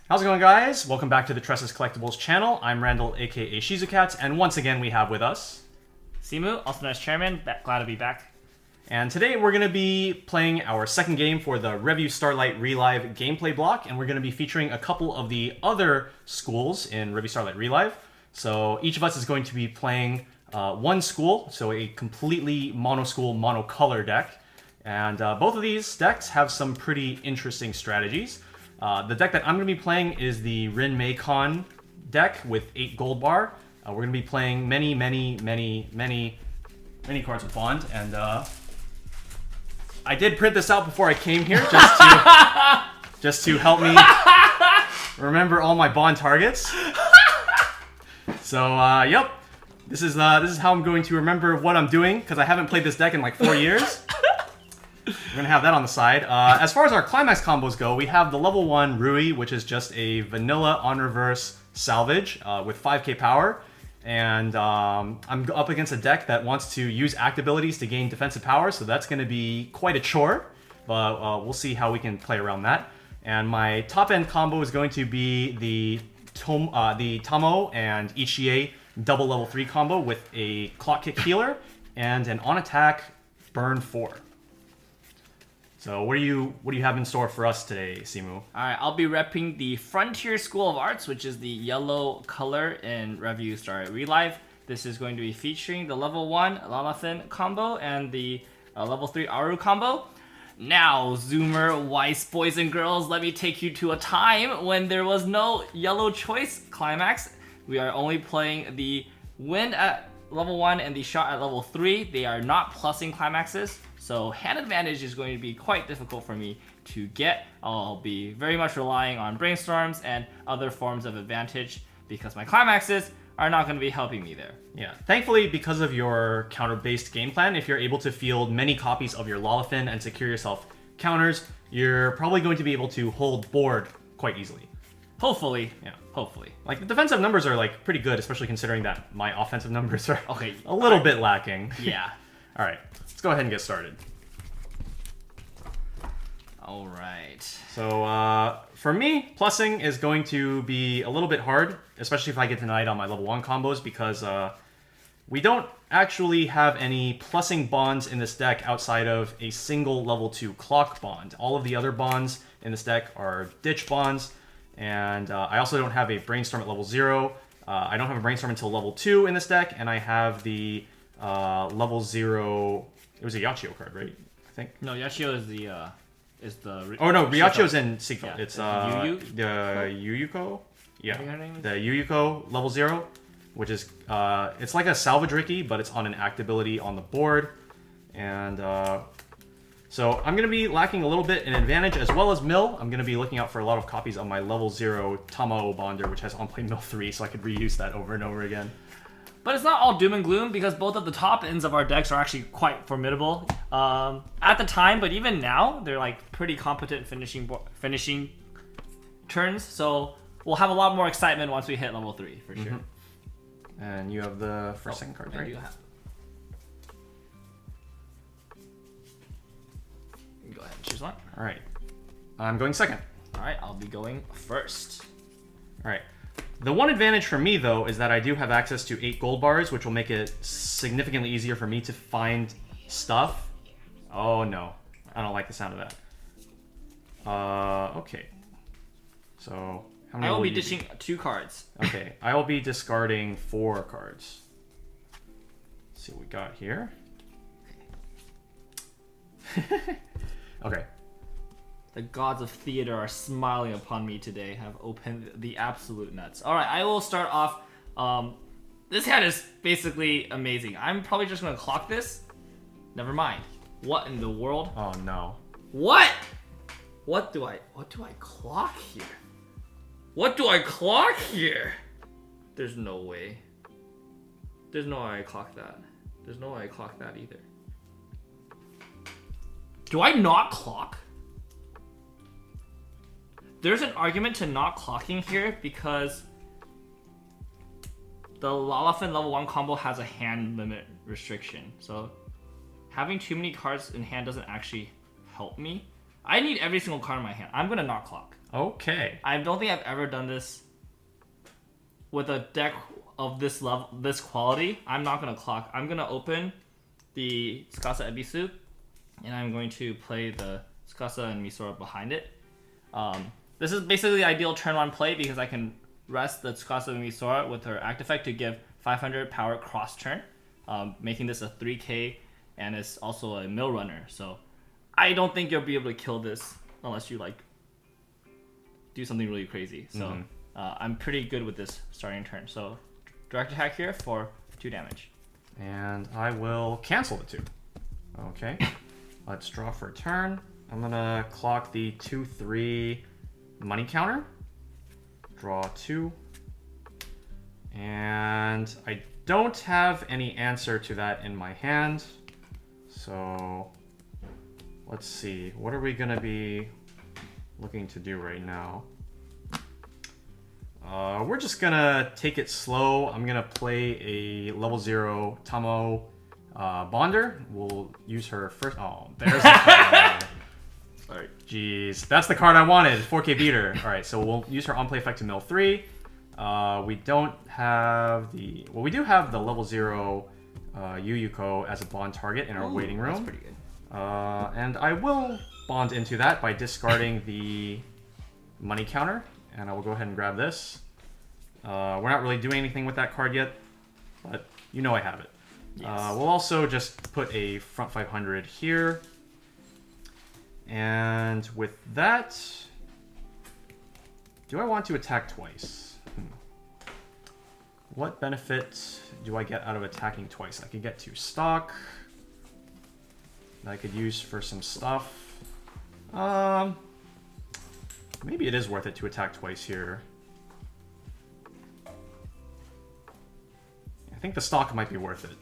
How's it going, guys? Welcome back to the Tressa's Collectibles channel. I'm Randall, aka Shizukatz, and once again we have with us Simu, also known as Chairman. Glad to be back. And today we're going to be playing our second game for the Revue Starlight Relive gameplay block, and we're going to be featuring a couple of the other schools in Revue Starlight Relive. So each of us is going to be playing one school, so a completely mono-school, mono-color deck. And both of these decks have some pretty interesting strategies. The deck that I'm going to be playing is the Rinmeikan deck with 8 Goldbar. We're going to be playing many cards with Bond, and I did print this out before I came here just to help me remember all my Bond targets. So, yep, this is how I'm going to remember what I'm doing, because I haven't played this deck in like 4 years. We're going to have that on the side. As far as our climax combos go, we have the level 1 Rui, which is just a vanilla on reverse salvage with 5k power. And I'm up against a deck that wants to use act abilities to gain defensive power, so that's going to be quite a chore. But we'll see how we can play around that. And my top end combo is going to be the Tamo and Ichie double level 3 combo with a clock kick healer and an on attack burn 4. So what do you have in store for us today, Simu? Alright, I'll be repping the Frontier School of Arts, which is the yellow color in Revue Starlight Relive. This is going to be featuring the level 1 Lalafin combo and the level 3 Aru combo. Now, Zoomer, Weiss boys and girls, let me take you to a time when there was no yellow choice climax. We are only playing the wind at level 1 and the shot at level 3. They are not plussing climaxes. So hand advantage is going to be quite difficult for me to get. I'll be very much relying on brainstorms and other forms of advantage because my climaxes are not going to be helping me there. Yeah, thankfully, because of your counter-based game plan, if you're able to field many copies of your Lalafin and secure yourself counters, you're probably going to be able to hold board quite easily. Hopefully. Yeah. Hopefully. Like, the defensive numbers are like pretty good, especially considering that my offensive numbers are okay, a little bit lacking. Yeah. All right, let's go ahead and get started. All right. So for me, plussing is going to be a little bit hard, especially if I get denied on my level 1 combos, because we don't actually have any plussing bonds in this deck outside of a single level 2 clock bond. All of the other bonds in this deck are ditch bonds, and I also don't have a brainstorm at level 0. I don't have a brainstorm until level 2 in this deck, and I have the level 0... It was a Yachio card, right? I think. No, Yachio is the... Oh no, Ryachio's in Sequel. Yeah, It's the Yuyuko. Yeah, the Yuyuko level 0, which is it's like a salvage Ricky, but it's on an act ability on the board, and so I'm gonna be lacking a little bit in advantage as well as mill. I'm gonna be looking out for a lot of copies of my level 0 Tamao Bonder, which has on play mill 3, so I could reuse that over and over again. But it's not all doom and gloom because both of the top ends of our decks are actually quite formidable at the time, but even now they're like pretty competent finishing turns. So we'll have a lot more excitement once we hit level 3 for sure. And you have the first second card, right? Go ahead and choose one. All right, I'm going second. All right, I'll be going first. All right. The one advantage for me, though, is that I do have access to 8 gold bars, which will make it significantly easier for me to find stuff. Oh, no. I don't like the sound of that. Okay. So, how many I will be dishing 2 cards. Okay. I will be discarding 4 cards. Let's see what we got here. Okay. The gods of theater are smiling upon me today. Have opened the absolute nuts. All right, I will start off. This hand is basically amazing. I'm probably just gonna clock this. Never mind. What in the world? Oh no. What? What do I clock here? What do I clock here? There's no way. There's no way I clock that. There's no way I clock that either. Do I not clock? There's an argument to not clocking here because the Lalafin level 1 combo has a hand limit restriction. So having too many cards in hand doesn't actually help me. I need every single card in my hand. I'm gonna not clock. Okay. I don't think I've ever done this with a deck of this level, this quality. I'm not gonna clock. I'm gonna open the Tsukasa Ebisu, and I'm going to play the Tsukasa and Misora behind it. This is basically the ideal turn 1 play because I can rest the Tsukasa and Misora with her act effect to give 500 power cross turn, making this a 3k, and it's also a mill runner. So I don't think you'll be able to kill this unless you like do something really crazy. So I'm pretty good with this starting turn. So direct attack here for 2 damage. And I will cancel the 2. Okay. Let's draw for a turn. I'm gonna clock the 2/3 money counter. Draw 2. And I don't have any answer to that in my hand. So let's see. What are we gonna be looking to do right now? We're just gonna take it slow. I'm gonna play a level 0 Tamo Bonder. We'll use her first. Oh, there's the card. Alright, jeez. That's the card I wanted. 4k beater. Alright, so we'll use her on play effect to mill 3. We don't have the. Well, we do have the level 0 Yuyuko as a bond target in our waiting room. That's pretty good. And I will bond into that by discarding the money counter. And I will go ahead and grab this. We're not really doing anything with that card yet, but you know I have it. Yes. We'll also just put a front 500 here. And with that, do I want to attack twice? What benefit do I get out of attacking twice? I could get 2 stock that I could use for some stuff. Maybe it is worth it to attack twice here. I think the stock might be worth it.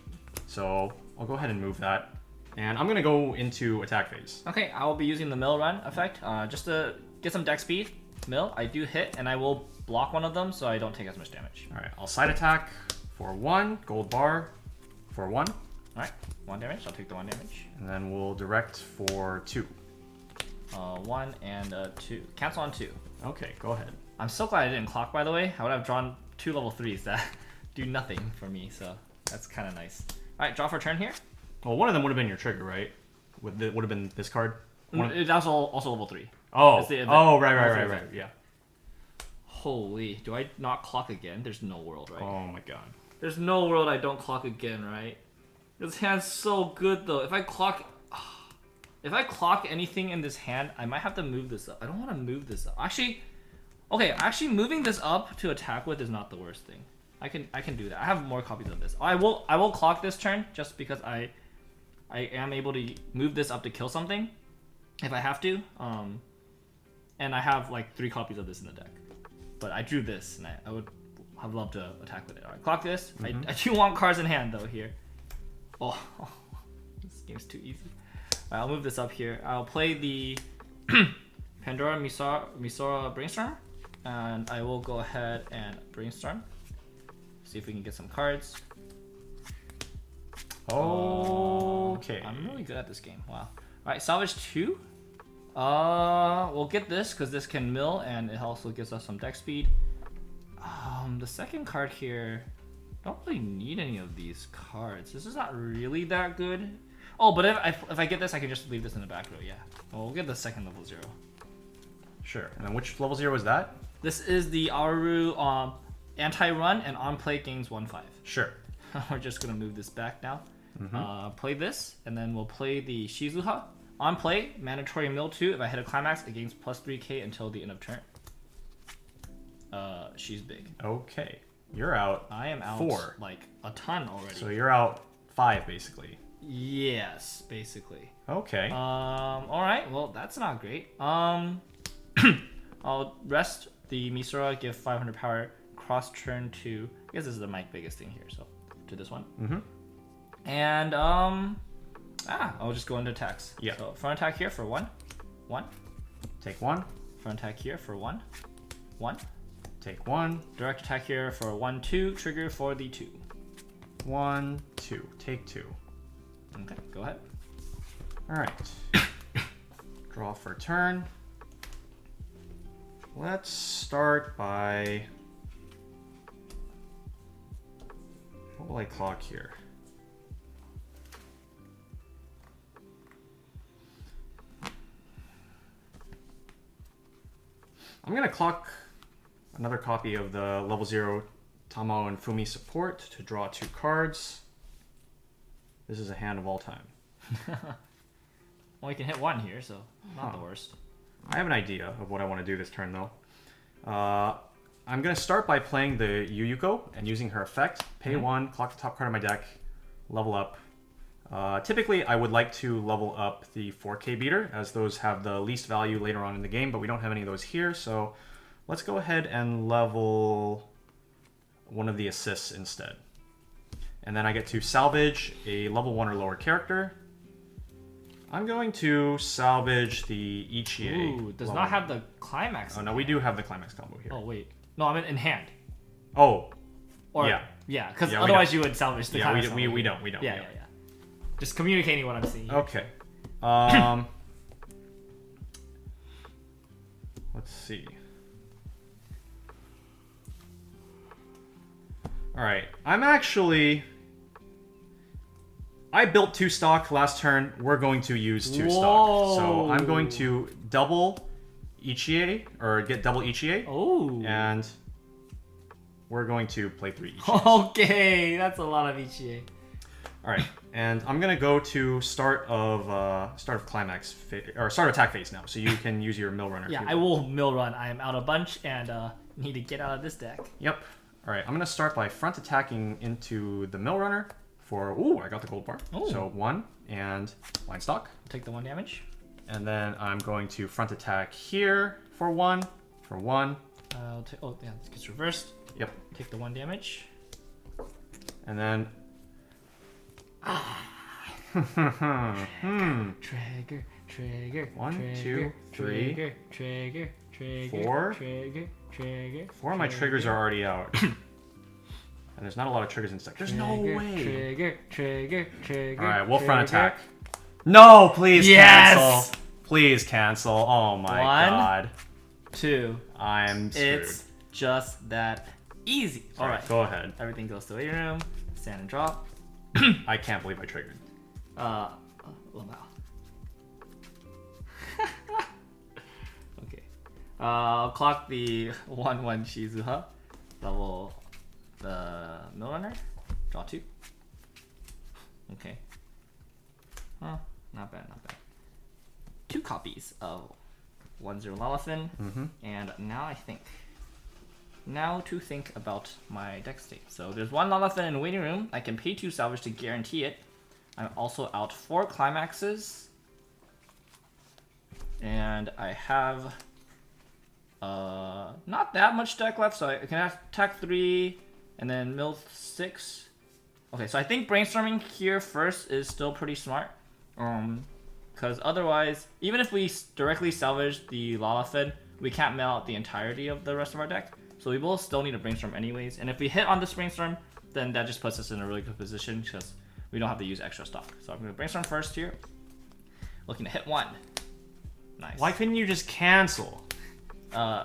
So I'll go ahead and move that. And I'm going to go into attack phase. Okay, I will be using the mill run effect just to get some deck speed. Mill, I do hit, and I will block one of them so I don't take as much damage. Alright, I'll side attack for 1, Goldbar for 1. Alright, 1 damage, I'll take the 1 damage. And then we'll direct for 2. 1 and 2. Cancel on 2. Okay, go ahead. I'm so glad I didn't clock, by the way. I would have drawn 2 level 3s that do nothing for me, so that's kind of nice. Alright, draw for turn here. Well, one of them would have been your trigger, right? Would have been this card? That was also level 3. Oh, right, yeah. Holy, do I not clock again? There's no world, right? Oh my god. There's no world I don't clock again, right? This hand's so good, though. If I clock anything in this hand, I might have to move this up. I don't want to move this up. Actually, moving this up to attack with is not the worst thing. I can do that. I have more copies of this. I will clock this turn just because I am able to move this up to kill something if I have to. And I have like 3 copies of this in the deck. But I drew this, and I would have loved to attack with it. Alright, clock this. I do want cards in hand though here. Oh, this game's too easy. Alright, I'll move this up here. I'll play the Pandora Misora Brainstorm, and I will go ahead and brainstorm. See if we can get some cards. Okay. I'm really good at this game. Wow. Alright, salvage 2. We'll get this because this can mill and it also gives us some deck speed. The second card here, don't really need any of these cards. This is not really that good. Oh, but if I get this, I can just leave this in the back row. Yeah. Well, we'll get the second level 0. Sure. And then which level 0 is that? This is the Auru anti-run and on play gains 1/5. Sure. We're just gonna move this back now. Play this, and then we'll play the Shizuha. On play, mandatory mill 2. If I hit a climax, it gains plus 3k until the end of turn. She's big. Okay. You're out. I am out 4. like a ton already. So you're out 5 basically. Yes, basically. Okay. Alright, well that's not great. I'll rest the Misora, give 500 power, cross turn to, I guess this is my biggest thing here, so to this one. And I'll just go into attacks. Yeah. So front attack here for 1. 1. Take 1. Front attack here for 1. 1. Take 1. Direct attack here for 1, 2. Trigger for the 2. 1, 2. Take 2. Okay, go ahead. Alright. Draw for turn. Let's start by... What will I clock here? I'm going to clock another copy of the level 0 Tamao and Fumi support to draw 2 cards. This is a hand of all time. Well, you can hit 1 here, so not the worst. I have an idea of what I want to do this turn, though. I'm going to start by playing the Yuyuko and using her effect. Pay 1, clock the top card of my deck, level up. Typically, I would like to level up the 4K beater, as those have the least value later on in the game, but we don't have any of those here, so let's go ahead and level one of the assists instead. And then I get to salvage a level 1 or lower character. I'm going to salvage the Ichie. Ooh, does not have the climax. Oh, no, we do have the climax combo here. Oh, wait. No, I mean in hand. Oh. Or, yeah. Yeah, because otherwise you would salvage the climax. Yeah, we don't. Yeah. Just communicating what I'm seeing here. Okay. Let's see. Alright, I built 2 stock last turn. We're going to use 2 stock. So I'm going to double Ichie, or get double Ichie. Oh. And we're going to play 3 Ichie. Okay, that's a lot of Ichie. Alright, and I'm gonna go to start of climax or start attack phase now, so you can use your mill runner. Yeah, I will mill run. I am out a bunch and need to get out of this deck. Yep. Alright, I'm gonna start by front attacking into the mill runner for I got the Goldbar. Ooh. So 1 and line stock. Take the 1 damage. And then I'm going to front attack here for 1. I'll take this gets reversed. Yep. Take the 1 damage. And then Trigger. 1, 2, 3, Trigger. 4. Trigger. 4 of my triggers are already out. And there's not a lot of triggers in stack. There's no way. Trigger. Alright, we'll front attack. No, please Yes! cancel. Please cancel. Oh my 1, god. 2. I'm screwed. It's just that easy. Alright. Go ahead. Everything goes to the waiting room. Stand and draw. I can't believe I triggered. Lamau. Okay. I'll clock the 1/1 Shizuha. Level the mill runner. Draw 2. Okay. Not bad. 2 copies of 1/0 Lalafin. And now to think about my deck state. So there's 1 Lalafin in the waiting room. I can pay 2 salvage to guarantee it. I'm also out 4 climaxes. And I have not that much deck left, so I can attack 3 and then mill 6. Okay, so I think brainstorming here first is still pretty smart. Because otherwise, even if we directly salvage the Lalafin, we can't mill out the entirety of the rest of our deck. So we will still need to brainstorm anyways. And if we hit on this brainstorm, then that just puts us in a really good position because we don't have to use extra stock. So I'm going to brainstorm first here. Looking to hit 1. Nice. Why couldn't you just cancel?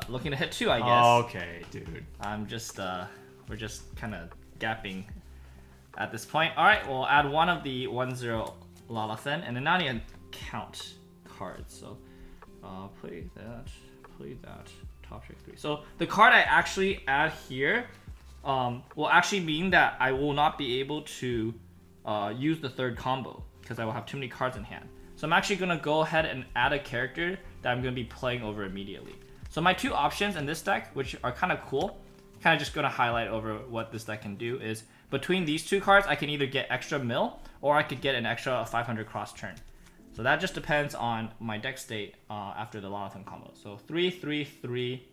Looking to hit 2, I guess. Okay, dude. I'm just, we're just kind of gapping at this point. Alright, we'll add 1 of the 1/0 Lalafin, and then now I need to count cards. So, play that, top trick 3. So, the card I actually add here will actually mean that I will not be able to use the 3rd combo, because I will have too many cards in hand. So I'm actually going to go ahead and add a character that I'm going to be playing over immediately. So my 2 options in this deck, which are kind of cool, kind of just going to highlight over what this deck can do, is between these 2 cards, I can either get extra mill, or I could get an extra 500 cross turn. So that just depends on my deck state after the Lalafin combo. So 3, 3, 3,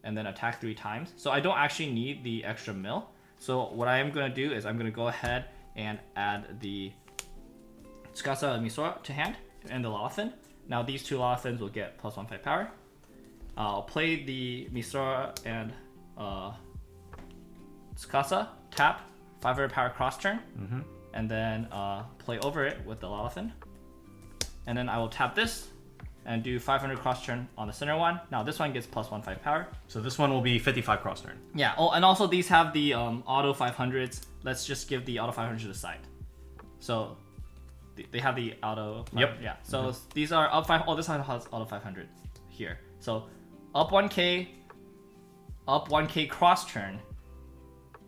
and then attack 3 times. So I don't actually need the extra mill. So what I am going to do is I'm going to go ahead and add the Tsukasa and Misora to hand and the Lalafin. Now these 2 Lalafins will get +1/5 power. I'll play the Misora and Tsukasa, tap, 500 power cross turn, and then play over it with the Lalafin. And then I will tap this, and do 500 cross turn on the center one. Now this one gets +1/5 power. So this one will be 55 cross turn. Yeah. Oh, and also these have the auto 500s. Let's just give the auto 500 to the side. So they have the auto. Yep. Yeah. So these are up 5. Oh, this one has auto 500 here. So up 1k, up 1k cross turn,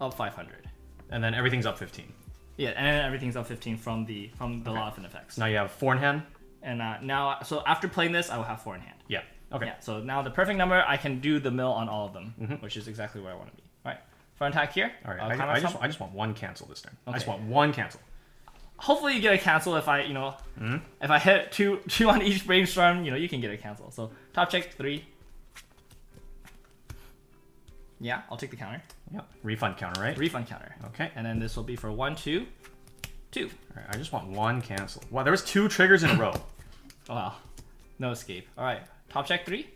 up 500. And then everything's up 15. Yeah, and everything's up 15 from the Lonathan effects. So now you have 4 in hand. And now, so after playing this, I will have 4 in hand. Yeah. Okay. Yeah. So now the perfect number, I can do the mill on all of them, which is exactly where I want to be. All right. Front attack here. All right. I just want 1 cancel this turn. Okay. I just want 1 cancel. Hopefully you get a cancel if I, if I hit two on each brainstorm, you can get a cancel. So top check 3. Yeah, I'll take the counter. Yeah. Refund counter, right? Refund counter. Okay. And then this will be for 1, 2, 2. All right. I just want 1 cancel. Wow, there was 2 triggers in a row. Oh, wow. No escape. All right. Top check 3.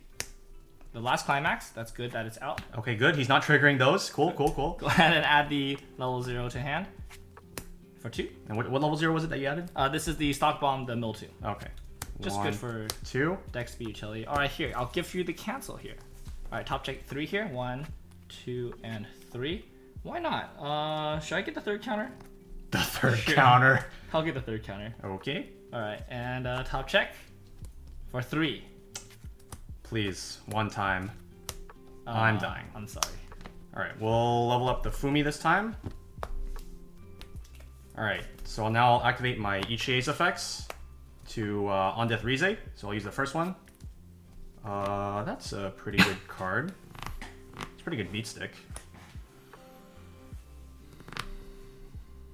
The last climax. That's good that it's out. Okay, good. He's not triggering those. Cool. Go ahead and add the level 0 to hand for 2. And what level 0 was it that you added? This is the stock bomb, the mill 2. Okay. Just 1, good for 2. deck speed utility. All right, here. I'll give you the cancel here. All right, top check 3 here. 1, 2, and 3. Why not? Should I get the third counter? The third counter. I'll get the third counter. Okay. All right, and top check for 3. Please, 1 time. I'm dying. I'm sorry. All right, we'll level up the Fumi this time. All right, so now I'll activate my Ichie's effects to On Death Rize. So I'll use the first one. That's a pretty good card. It's a pretty good beat stick.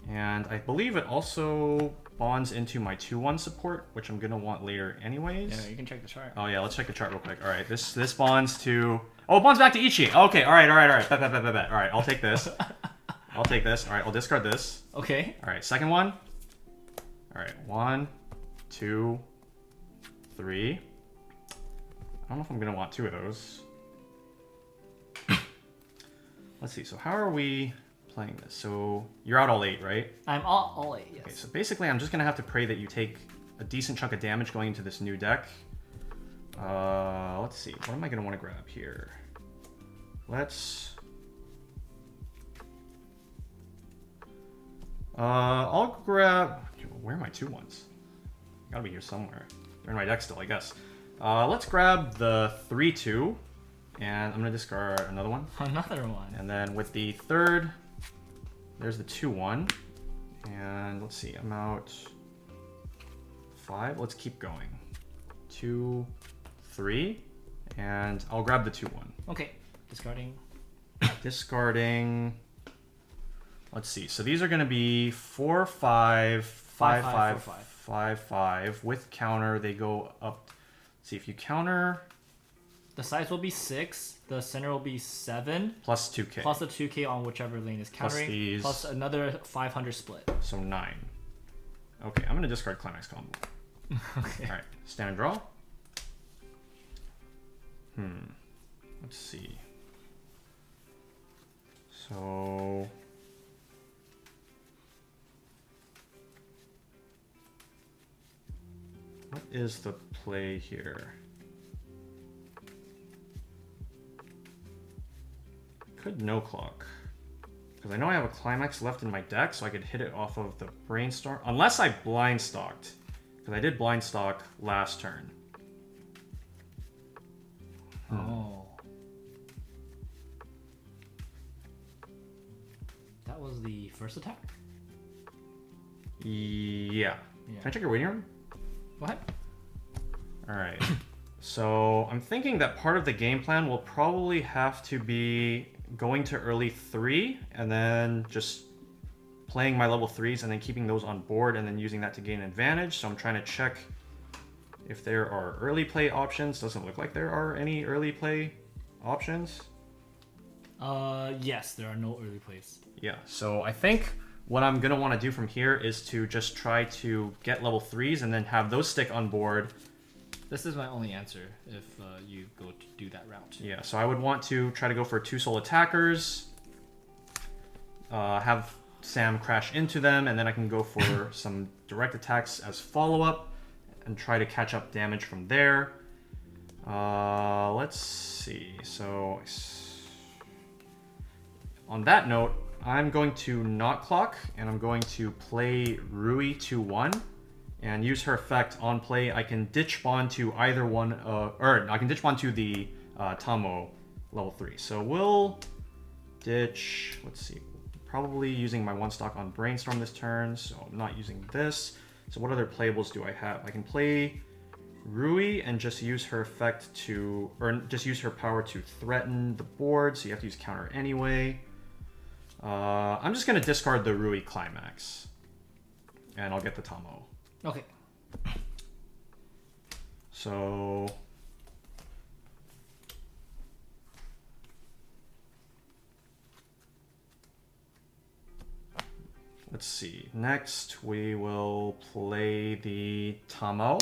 And I believe it also bonds into my 2/1 support, which I'm gonna want later anyways. Yeah, you can check the chart. Oh yeah, let's check the chart real quick. All right, this bonds to. Oh, it bonds back to Ichi. Okay, all right. Bet. All right, I'll take this. I'll take this. All right, I'll discard this. Okay. All right, second one. All right, 1, 2, 3. I don't know if I'm gonna want 2 of those. Let's see. So how are we playing this? So you're out all 8, right? I'm all 8. Yes. Okay, so basically, I'm just gonna have to pray that you take a decent chunk of damage going into this new deck. Let's see. What am I gonna want to grab here? I'll grab. Where are my 2/1s? Gotta be here somewhere. They're in my deck still, I guess. Let's grab the 3/2, and I'm gonna discard another one. Another one. And then with the third, there's the 2/1, and let's see. I'm out 5. Let's keep going. 2, 3, and I'll grab the 2/1. Okay. Discarding. Discarding. Let's see. So these are going to be 4, 5, 5, 5, 5, 5. With counter, they go up. Let's see if you counter. The size will be 6. The center will be 7. Plus 2k. Plus the 2k on whichever lane is countering. Plus these. Plus another 500 split. So 9. Okay, I'm going to discard Climax Combo. Okay. All right. Stand and draw. Let's see. So. What is the play here? Could no clock. Because I know I have a climax left in my deck, so I could hit it off of the brainstorm. Unless I blind stalked. Because I did blind stalk last turn. Oh. That was the first attack? Yeah. Can I check your waiting room? Go ahead. Alright. So I'm thinking that part of the game plan will probably have to be going to early 3 and then just playing my level 3s and then keeping those on board and then using that to gain advantage. So I'm trying to check if there are early play options. Doesn't look like there are any early play options. Yes, there are no early plays. Yeah, so I think what I'm going to want to do from here is to just try to get level 3s and then have those stick on board. This is my only answer if you go to do that route. Yeah, so I would want to try to go for 2 soul attackers, have Sam crash into them, and then I can go for some direct attacks as follow-up. and try to catch up damage from there. Let's see. So on that note, I'm going to not clock, and I'm going to play Rui 2-1 and use her effect on play. I can ditch bond to either one, or I can ditch bond to the Tamo level 3. So we'll ditch, let's see, probably using my 1 stock on Brainstorm this turn, so I'm not using this. So what other playables do I have? I can play Rui and just use her effect to, or just use her power to threaten the board, so you have to use counter anyway. I'm just going to discard the Rui Climax, and I'll get the Tamo. Okay. So let's see. Next, we will play the Tamo.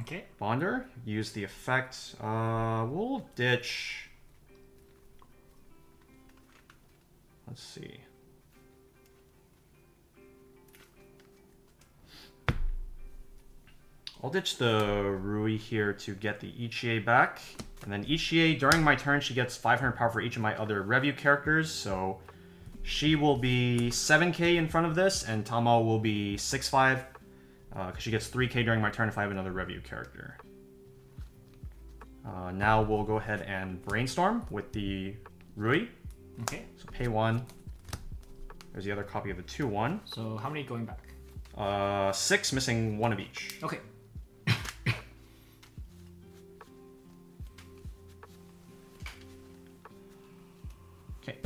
Okay. Bonder. Use the effect. We'll ditch. Let's see. I'll ditch the Rui here to get the Ichie back. And then Ichie, during my turn, she gets 500 power for each of my other Revue characters. So she will be 7k in front of this, and Tamo will be 6-5. Because she gets 3k during my turn if I have another Revue character. Now we'll go ahead and Brainstorm with the Rui. Okay. So pay 1. There's the other copy of the 2-1. So how many going back? 6, missing 1 of each. Okay. Okay.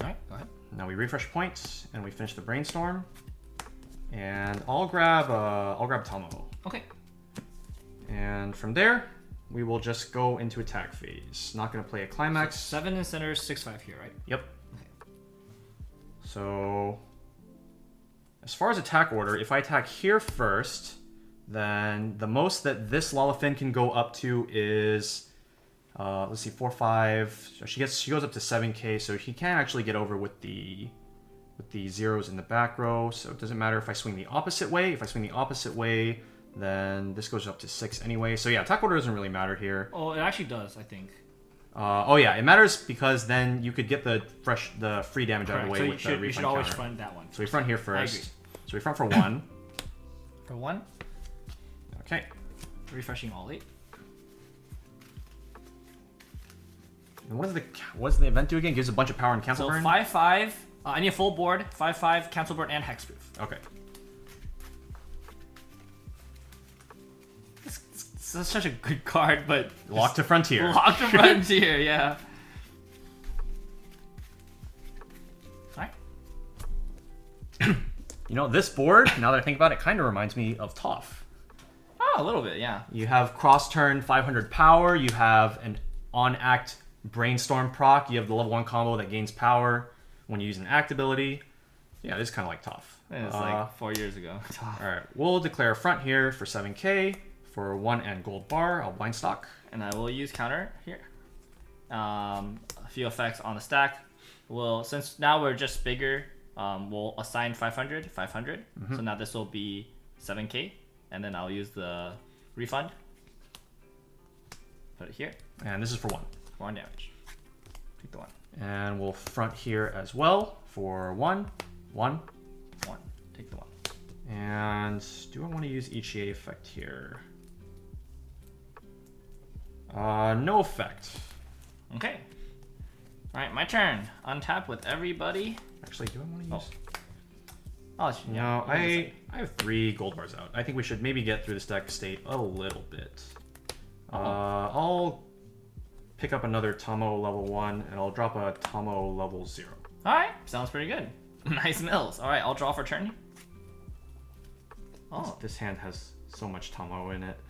Alright, go ahead. Now we refresh points and we finish the Brainstorm. And I'll grab Tamo. Okay. And from there, we will just go into attack phase. Not going to play a climax. So 7 in center, 6-5 here, right? Yep. Okay. So as far as attack order, if I attack here first, then the most that this Lolifin can go up to is, let's see, 4, 5. So she goes up to 7k, so she can actually get over with the zeros in the back row. So it doesn't matter if I swing the opposite way. If I swing the opposite way, then this goes up to 6 anyway. So yeah, attack order doesn't really matter here. Oh, it actually does, I think. Oh yeah, it matters because then you could get the free damage out of the way so with the refund you should always counter. front that one. So we front here I first. agree. So we front for 1. For 1, Okay. refreshing all 8. And what does the event do again? Gives a bunch of power and cancel So burn? 5-5. I need a full board. 5-5, cancel burn, and hexproof. Okay. This is such a good card, but Lock to Frontier. Lock to Frontier, yeah. Alright. You know, this board, now that I think about it, kind of reminds me of Toph. Oh, a little bit, yeah. You have cross turn 500 power. You have an on act Brainstorm proc. You have the level 1 combo that gains power when you use an act ability. Yeah, this is kind of like Toph. It's like 4 years ago. Alright, we'll declare a front here for 7k. For 1 and Goldbar, I'll blind stock. And I will use counter here. A few effects on the stack. Since now we're just bigger, we'll assign 500. Mm-hmm. So now this will be 7k. And then I'll use the refund. Put it here. And this is for 1. 1 damage. Take the 1. And we'll front here as well for 1. 1. 1. Take the 1. And do I want to use Ichie effect here? No effect. Okay. Alright, my turn. Untap with everybody. Actually, do I want to use... Yeah, I have 3 gold bars out. I think we should maybe get through this deck state a little bit. I'll pick up another Tamo level 1, and I'll drop a Tamo level 0. Alright, sounds pretty good. Nice mills. Alright, I'll draw for turn. Oh. This hand has so much Tamo in it.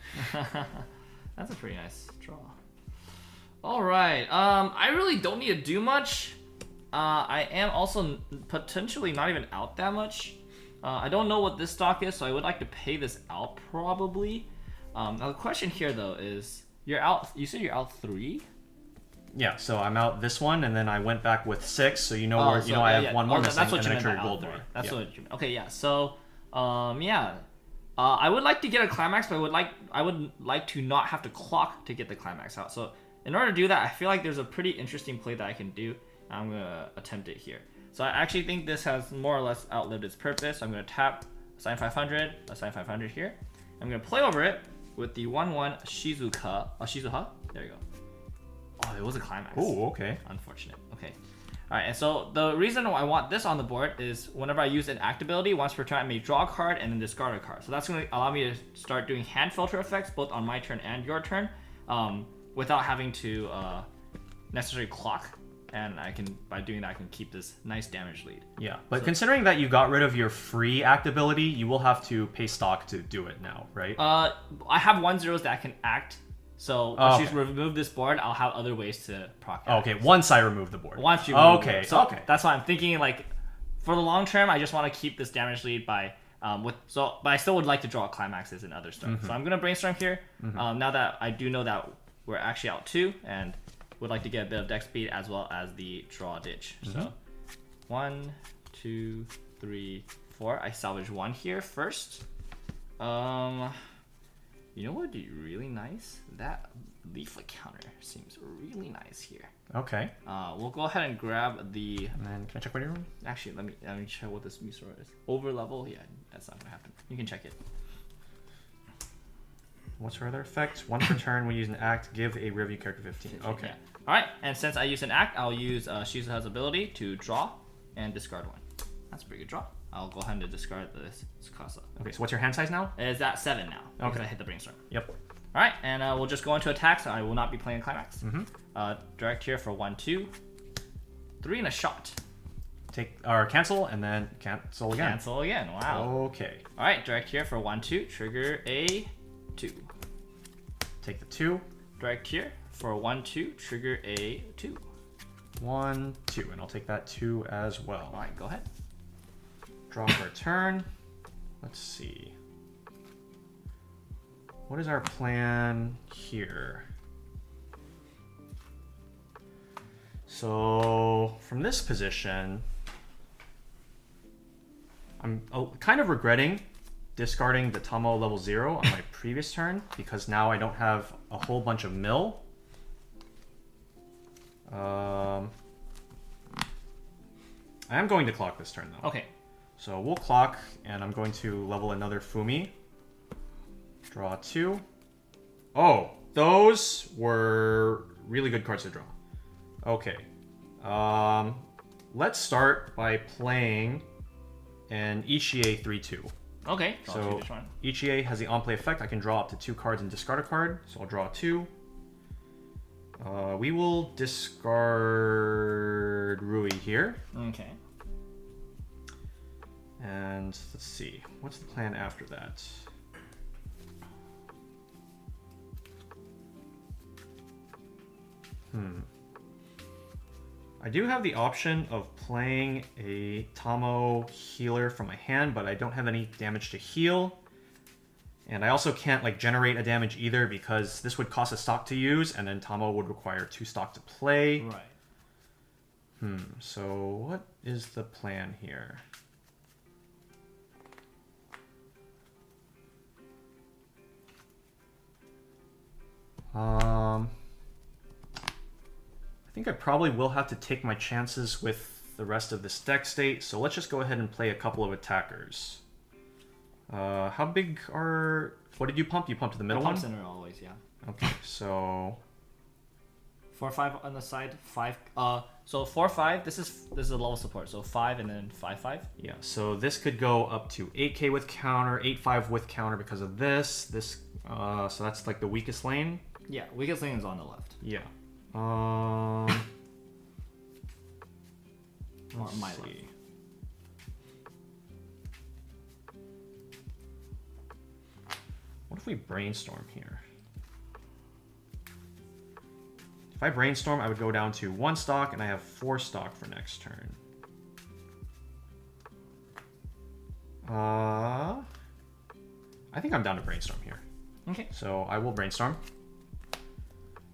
That's a pretty nice draw. Alright, I really don't need to do much. I am also potentially not even out that much. I don't know what this stock is, so I would like to pay this out probably. Now the question here though is, you're out. You said you're out 3. Yeah, so I'm out this one, and then I went back with 6. So you know I have one more missing, that's what and you then I meant triggered by gold out bar. 3. That's Yeah. what you meant. Okay, yeah. So yeah, I would like to get a climax, but I would like to not have to clock to get the climax out. So in order to do that, I feel like there's a pretty interesting play that I can do. I'm gonna attempt it here. So I actually think this has more or less outlived its purpose. I'm gonna tap, assign 500, assign 500 here. I'm gonna play over it with the 1/1 Shizuha. There you go. Oh, it was a climax. Oh, okay. Unfortunate. Okay. Alright, and so the reason I want this on the board is whenever I use an act ability, once per turn I may draw a card and then discard a card. So that's going to allow me to start doing hand filter effects both on my turn and your turn without having to necessarily clock. And I can, by doing that, I can keep this nice damage lead. Yeah, but considering that you got rid of your free act ability, you will have to pay stock to do it now, right? I have 1/0s that I can act. So once you remove this board, I'll have other ways to proc. Okay, once I remove the board. Once you remove okay, it. So okay. That's why I'm thinking like for the long term, I just want to keep this damage lead by but I still would like to draw climaxes and other stuff. So I'm gonna brainstorm here. Now that I do know that we're actually out 2 and would like to get a bit of deck speed as well as the draw ditch. So 1, 2, 3, 4. I salvage 1 here first. You know what would be really nice? That leaflet counter seems really nice here. Okay. We'll go ahead and grab the. And then can I check what you're doing? Actually, let me check what this Misora is. Over level? Yeah, that's not gonna happen. You can check it. What's her other effect? Once per turn, when you use an act, give a Revue character 15. Okay. Yeah. All right, and since I use an act, I'll use Shizuha's ability to draw and discard 1. That's a pretty good draw. I'll go ahead and discard this Tsukasa. Okay, so what's your hand size now? It's at 7 now. Okay. Because I hit the brainstorm. Yep. All right, and we'll just go into attacks. I will not be playing climax. Direct here for 1, 2, 3, and a shot. Take or cancel and then cancel again. Cancel again. Wow. Okay. All right, direct here for 1, 2. Trigger a 2. Take the 2. Direct here for 1, 2. Trigger a 2. 1, 2, and I'll take that 2 as well. All right, go ahead. Draw for a turn. Let's see. What is our plan here? So from this position, I'm kind of regretting discarding the Tomo level 0 on my previous turn because now I don't have a whole bunch of mill. I am going to clock this turn though. Okay. So we'll clock, and I'm going to level another Fumi. Draw 2. Oh, those were really good cards to draw. Okay. Let's start by playing an Ichie 3/2. Okay. So Ichie has the on-play effect. I can draw up to 2 cards and discard a card. So I'll draw 2. We will discard Rui here. Okay. And let's see, what's the plan after that? I do have the option of playing a Tomo healer from my hand, but I don't have any damage to heal. And I also can't like generate a damage either because this would cost a stock to use, and then Tomo would require 2 stock to play. Right. So what is the plan here? I think I probably will have to take my chances with the rest of this deck state, so let's just go ahead and play a couple of attackers. How big are... What did you pump? You pumped the middle one? Pump center always, yeah. Okay, so... 4, 5 on the side, 5. So 4, 5. This is a level support. So 5 and then 5, 5. Yeah, so this could go up to 8k with counter, 8-5 with counter because of this. So that's like the weakest lane. Yeah, weakest lane is on the left. Yeah. Or my left. What if we brainstorm here? If I brainstorm, I would go down to 1 stock, and I have 4 stock for next turn. I think I'm down to brainstorm here. Okay. So I will brainstorm.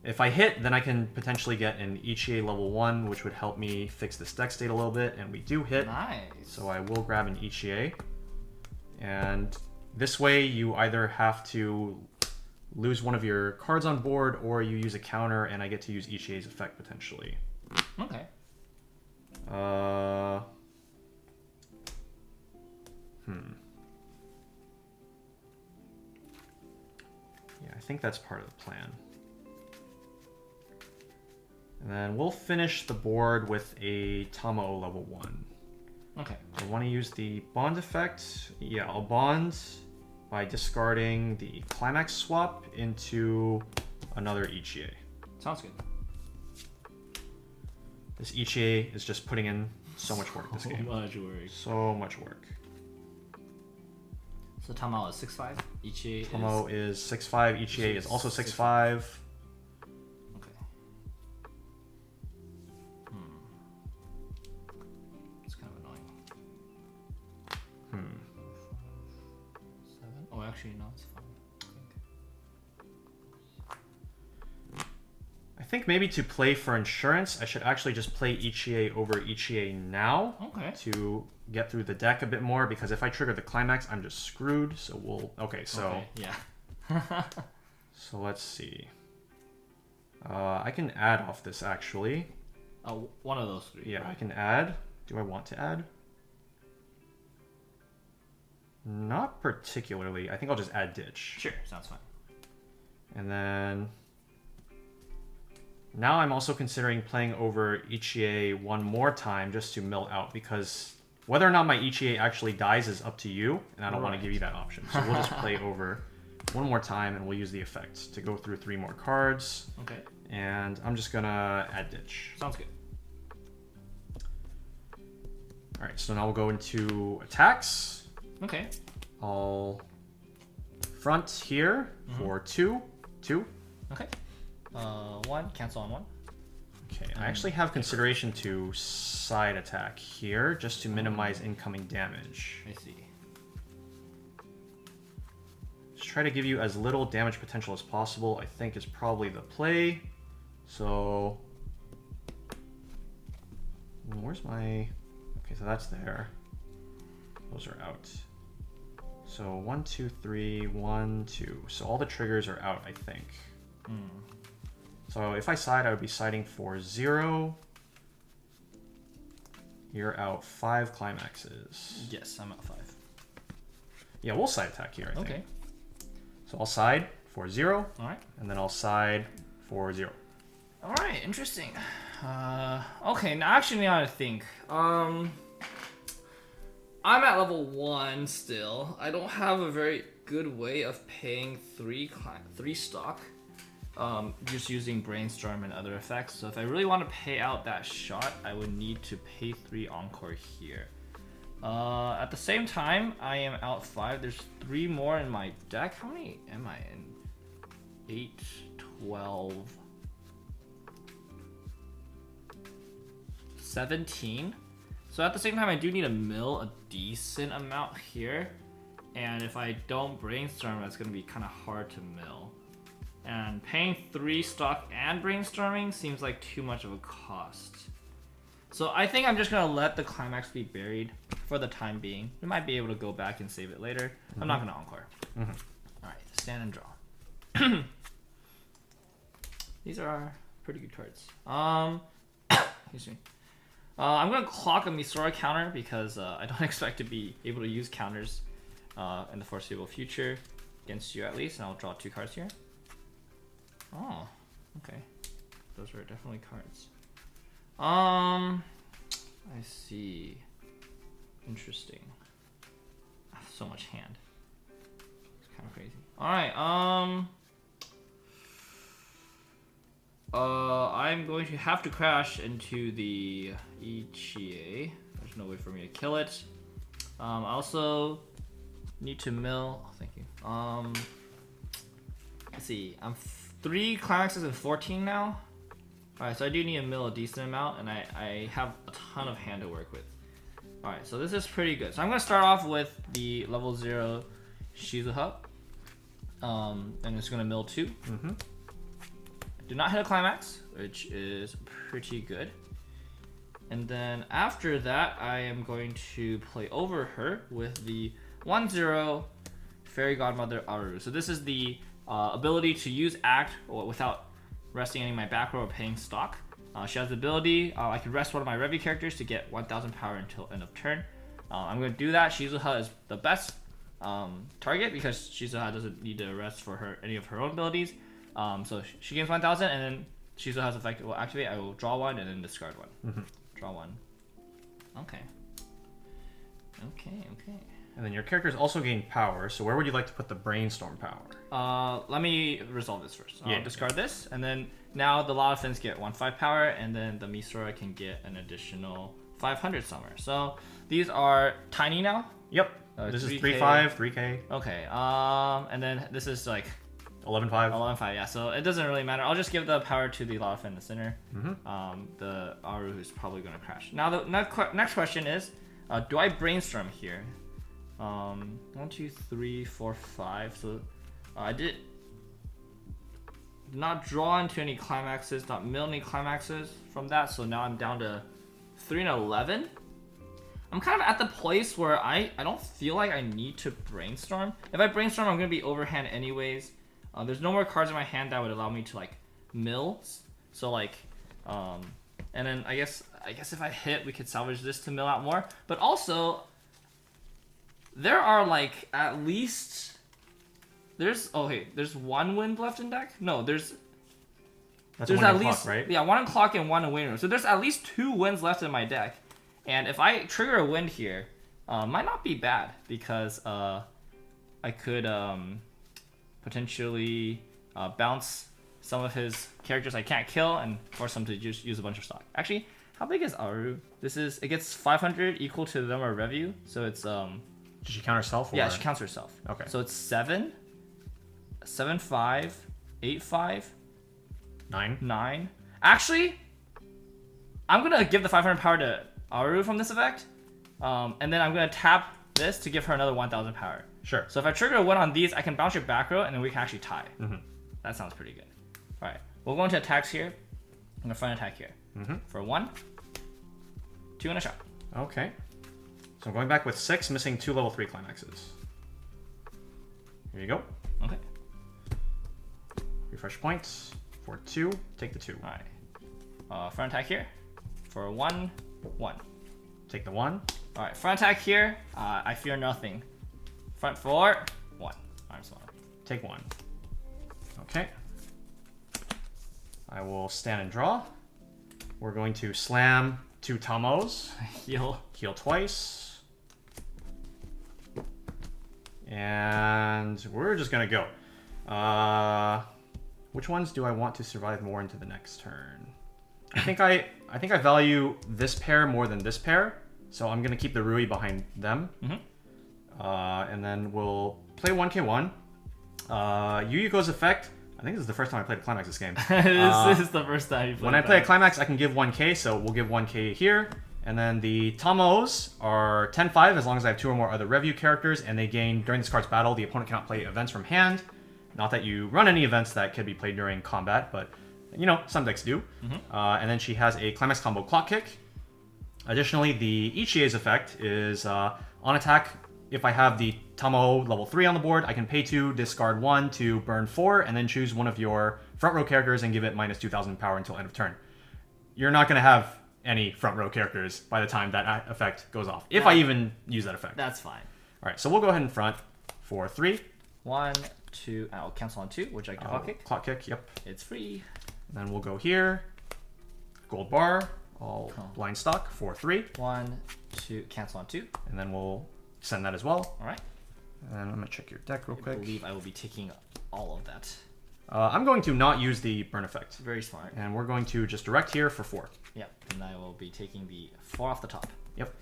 If I hit, then I can potentially get an Ichie level 1, which would help me fix this deck state a little bit, and we do hit. Nice. So I will grab an Ichie. And This way, you either have to lose one of your cards on board, or you use a counter, and I get to use Ichie's effect potentially. Okay. Yeah, I think that's part of the plan. And then we'll finish the board with a Tamo level 1. Okay. I want to use the bond effect. Yeah, I'll bond by discarding the climax swap into another Ichie. Sounds good. This Ichie is just putting in so much work this game. So much work. So much work. So Tamo is 6'5". Ichie Tamo is 6'5". Ichie is also 6'5". Okay. It's kind of annoying. 7. Oh, actually, no, it's fine. I think maybe to play for insurance, I should actually just play Ichie over Ichie now. Okay. To get through the deck a bit more, because if I trigger the climax, I'm just screwed. So we'll... Okay, so... Okay, yeah. So let's see. I can add off this, actually. Oh, one of those 3. Yeah, right? I can add. Do I want to add? Not particularly. I think I'll just add Ditch. Sure, sounds fine. And then... Now I'm also considering playing over Ichie one more time just to mill out, because whether or not my Ichie actually dies is up to you, and I don't want to give you that option. So we'll just play over one more time, and we'll use the effect to go through 3 more cards. Okay. And I'm just gonna add Ditch. Sounds good. Alright, so now we'll go into attacks. Okay. I'll front here for 2. Okay. 1, cancel on 1. Okay, I actually have consideration to side attack here, just to minimize incoming damage. I see. Just try to give you as little damage potential as possible, I think is probably the play. So... Where's my... Okay, so that's there. Those are out. So 1, 2, 3, 1, 2. So all the triggers are out, I think. So if I side, I would be siding for 0. You're out 5 climaxes. Yes, I'm at 5. Yeah, we'll side attack here, I think. Okay. So I'll side for 0. Alright. And then I'll side for 0. Alright, interesting. Okay, now actually now I think. I'm at level 1 still. I don't have a very good way of paying 3 stock. Just using Brainstorm and other effects. So if I really want to pay out that shot, I would need to pay 3 Encore here. At the same time, I am out 5. There's 3 more in my deck. How many am I in? 8, 12, 17. So at the same time, I do need to mill a decent amount here. And if I don't Brainstorm, that's going to be kind of hard to mill. And paying 3 stock and Brainstorming seems like too much of a cost. So I think I'm just going to let the climax be buried for the time being. We might be able to go back and save it later. I'm not going to Encore. Alright, stand and draw. These are pretty good cards. Excuse me. I'm going to clock a Misora counter because I don't expect to be able to use counters in the foreseeable future. Against you at least. And I'll draw 2 cards here. Oh, okay. Those are definitely cards. I see. Interesting. So much hand. It's kind of crazy. Alright, I'm going to have to crash into the Ichie. There's no way for me to kill it. I also need to mill. Oh, thank you. Let's see. I'm 3 climaxes and 14 now. Alright, so I do need to mill a decent amount, and I have a ton of hand to work with. Alright, so this is pretty good. So I'm going to start off with the level 0 Shizukatz. And it's going to mill 2. Do not hit a climax, which is pretty good. And then after that, I am going to play over her with the 1-0 Fairy Godmother Aru. So this is the ability to use Act without resting any of my back row or paying stock. She has the ability, I can rest one of my Revue characters to get 1000 power until end of turn. I'm going to do that. Shizuha is the best target because Shizuha doesn't need to rest for any of her own abilities. So she gains 1000, and then Shizuha's effect will activate. I will draw one and then discard one. Draw one. Okay. And then your characters also gain power, so where would you like to put the Brainstorm power? Let me resolve this first. I'll discard this, and then now the Lotafins get 1/5 power, and then the Misora can get an additional 500 somewhere. So these are tiny now. Yep. This is 3/5, 3K. Okay. And then this is like 11/5. 11/5. Yeah. So it doesn't really matter. I'll just give the power to the Lotafin in the center. The Aru is probably going to crash. Now the next question is, do I Brainstorm here? 1, 2, 3, 4, 5. So I did not draw into any climaxes, not mill any climaxes from that. So now I'm down to 3 and 11. I'm kind of at the place where I don't feel like I need to Brainstorm. If I Brainstorm, I'm gonna be overhand anyways. There's no more cards in my hand that would allow me to like mill. So like, and then I guess if I hit, we could salvage this to mill out more. But also, there are like at least there's one wind left in deck. No, there's at least clock, right? Yeah, 1 clock and 1 wind. So there's at least 2 winds left in my deck, and if I trigger a wind here, might not be bad because I could potentially bounce some of his characters I can't kill and force him to just use a bunch of stock. Actually, how big is Aru? It gets 500 equal to the number of Revue, so it's Did she count herself? Or? Yeah, she counts herself. Okay. So it's 7, 7, 5, 8, 5, 9. Actually, I'm gonna give the 500 power to Aru from this effect, and then I'm gonna tap this to give her another 1000 power. Sure. So if I trigger a win on these, I can bounce your back row, and then we can actually tie. That sounds pretty good. All right, we'll go into attacks here. I'm gonna front attack here for 1, 2, and a shot. Okay. So I'm going back with 6, missing 2 level 3 climaxes. Here you go. Okay. Refresh points for 2. Take the 2. All right. Front attack here for 1, 1. Take the 1. All right. Front attack here. I fear nothing. Front 4, 1. Arm swallow. Take 1. Okay. I will stand and draw. We're going to slam 2 Tamos. Heal. Heal twice. And we're just gonna go. Which ones do I want to survive more into the next turn? I think I value this pair more than this pair, so I'm gonna keep the Rui behind them. And then we'll play 1k1. Yuyuko's effect. I think this is the first time I played a climax this game. This is the first time you played. When I play a climax, I can give 1k, so we'll give 1k here. And then the Tamos are 10-5 as long as I have 2 or more other Revue characters, and they gain during this card's battle. The opponent cannot play events from hand. Not that you run any events that could be played during combat, but you know, some decks do. And then she has a climax combo Clock Kick. Additionally, the Ichie's effect is on attack. If I have the Tamo level 3 on the board, I can pay 2, discard 1 to burn 4, and then choose one of your front row characters and give it minus 2000 power until end of turn. You're not going to have any front row characters by the time that effect goes off, if I even use that effect. That's fine. All right, so we'll go ahead and front for 3. 1, 2, I'll cancel on 2. Would you like to clock kick? Clock kick, yep. It's free. And then we'll go here. Goldbar, all blind stock for 3. 1, 2, cancel on 2. And then we'll send that as well. All right. And I'm gonna check your deck real quick. I believe I will be taking all of that. I'm going to not use the burn effect. Very smart. And we're going to just direct here for 4. Yep, and I will be taking the 4 off the top. Yep.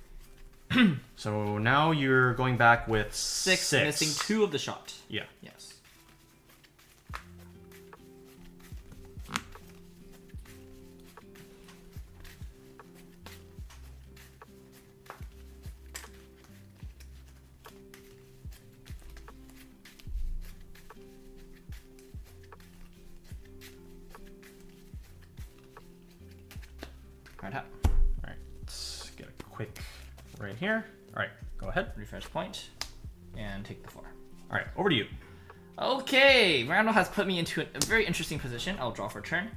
So now you're going back with 6, 6. missing 2 of the shot. Yeah. Yes. Right up. All right, let's get a quick right here. All right, go ahead. Refresh point and take the 4. All right, over to you. Okay, Randall has put me into a very interesting position. I'll draw for turn.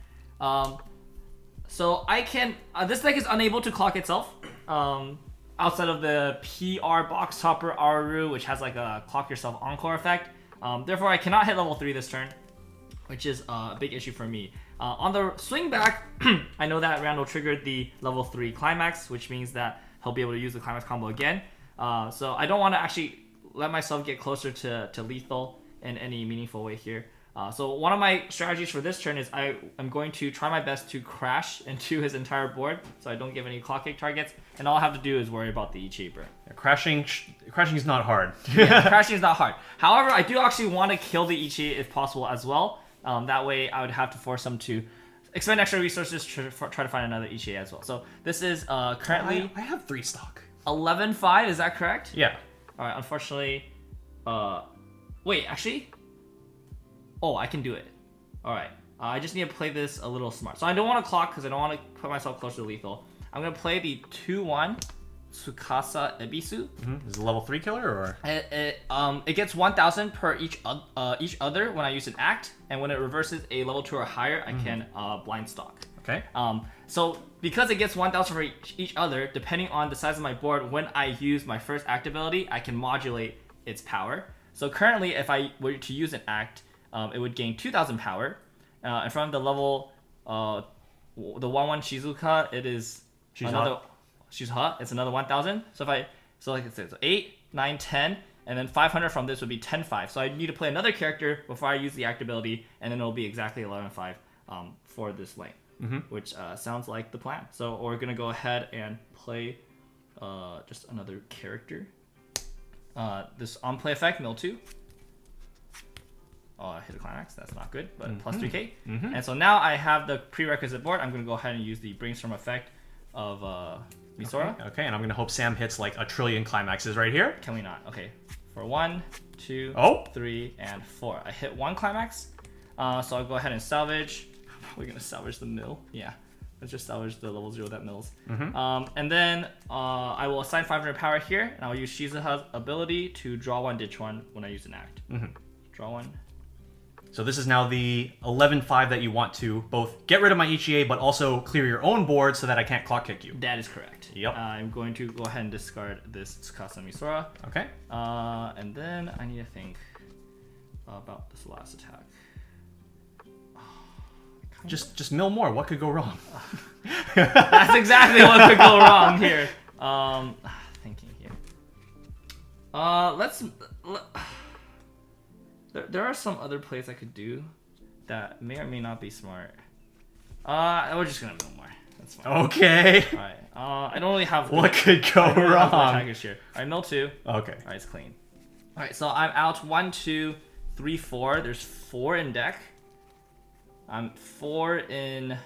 So I can. This deck is unable to clock itself. Outside of the PR box topper Aru, which has like a clock yourself encore effect. Therefore, I cannot hit level 3 this turn, which is a big issue for me. On the swing back, I know that Randall triggered the level 3 climax, which means that he'll be able to use the climax combo again. So I don't want to actually let myself get closer to lethal in any meaningful way here. So one of my strategies for this turn is I'm going to try my best to crash into his entire board so I don't give any clock kick targets, and all I have to do is worry about the Ichi Aper. Yeah, crashing is not hard. Yeah, crashing is not hard. However, I do actually want to kill the Ichi if possible as well. That way I would have to force him to expend extra resources to try to find another Ichi as well. So this is currently... I have 3 stock. 11-5, is that correct? Yeah. Alright, unfortunately... wait, actually... Oh, I can do it. Alright. I just need to play this a little smart. So I don't want to clock because I don't want to put myself closer to lethal. I'm going to play the 2-1 Tsukasa Ebisu. Is it a level 3 killer or? It gets 1,000 per each other when I use an act, and when it reverses a level 2 or higher, I can blind stock. Okay. So because it gets 1,000 for each other, depending on the size of my board, when I use my first act ability, I can modulate its power. So currently, if I were to use an act, it would gain 2,000 power. And from the level, the 1-1 Shizuka, it is another. Shizuka, it's another 1,000. So if I, like I said, so 8, 9, 10, and then 500 from this would be 10-5. So I need to play another character before I use the act ability, and then it'll be exactly 11-5 for this lane, which sounds like the plan. So we're gonna go ahead and play just another character. This on play effect, mill 2. Oh, I hit a climax. That's not good, but plus 3k. And so now I have the prerequisite board. I'm going to go ahead and use the Brainstorm effect of Misora. Okay, and I'm going to hope Sam hits like a trillion climaxes right here. Can we not? Okay. For 1, 2, 3, and 4. I hit 1 climax. So I'll go ahead and salvage. We're going to salvage the mill. Yeah. Let's just salvage the level 0 that mills. And then I will assign 500 power here, and I'll use Shizuka's ability to draw 1, ditch 1 when I use an act. Draw 1. So this is now the 11-5 that you want to both get rid of my ECA, but also clear your own board so that I can't clock kick you. That is correct. Yep. I'm going to go ahead and discard this Tsukasa Misora. Okay. And then I need to think about this last attack. Just mill more. What could go wrong? That's exactly what could go wrong here. Thinking here. There are some other plays I could do that may or may not be smart. We're just gonna mill more. That's fine. Okay. Alright. I don't really have. What could go wrong? Attackers here. Alright, mill 2. Okay. Alright, it's clean. Alright, so I'm out 1, 2, 3, 4. There's 4 in deck. I'm 4 and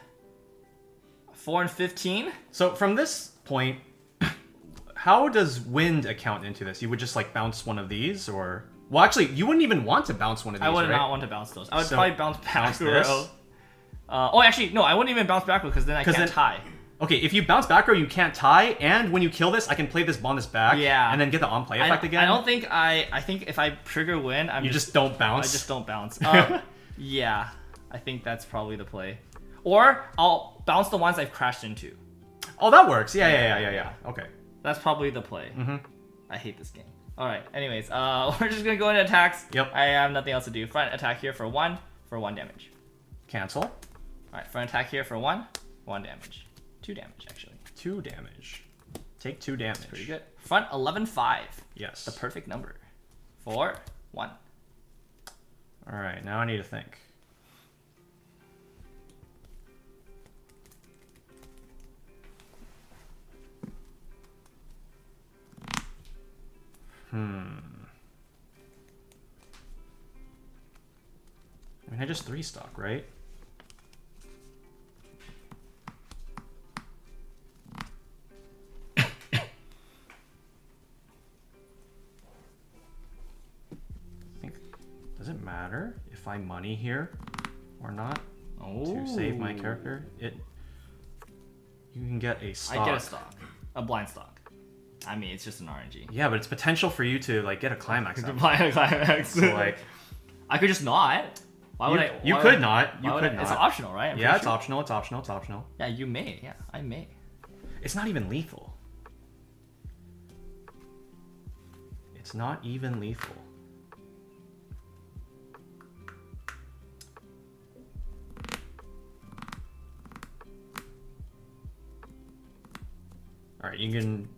15. So from this point, how does wind account into this? You would just like bounce one of these, or well, actually, you wouldn't even want to bounce one of these. I would right? not want to bounce those. I would probably bounce back. This. Oh, actually, no, I wouldn't even bounce back because then I can't tie. Okay, if you bounce back row, you can't tie, and when you kill this, I can play this bonus back, and then get the on play effect again. I don't think I think if I trigger win, you just don't bounce. I just don't bounce. Yeah, I think that's probably the play. Or I'll bounce the ones I've crashed into. Oh, that works. Yeah. Okay. That's probably the play. I hate this game. All right. Anyways, we're just gonna go into attacks. Yep. I have nothing else to do. Front attack here for 1 damage. Cancel. All right. Front attack here for 1 damage. 2 damage actually. 2 damage. Take 2 damage. Pretty good. Front 11-5. Yes. The perfect number. 4, 1. All right. Now I need to think. I mean, I just 3 stock, right? Does it matter if I money here or not? To save my character? You can get a stock. I get a stock. A blind stock. I mean, it's just an RNG. Yeah, but it's potential for you to like get a climax. To buy a climax. So like, I could just not. Why would I? You could not. You could not. It's optional, right? Yeah, it's optional. It's optional. It's optional. Yeah, you may. Yeah, I may. It's not even lethal. It's not even lethal. All right, you can.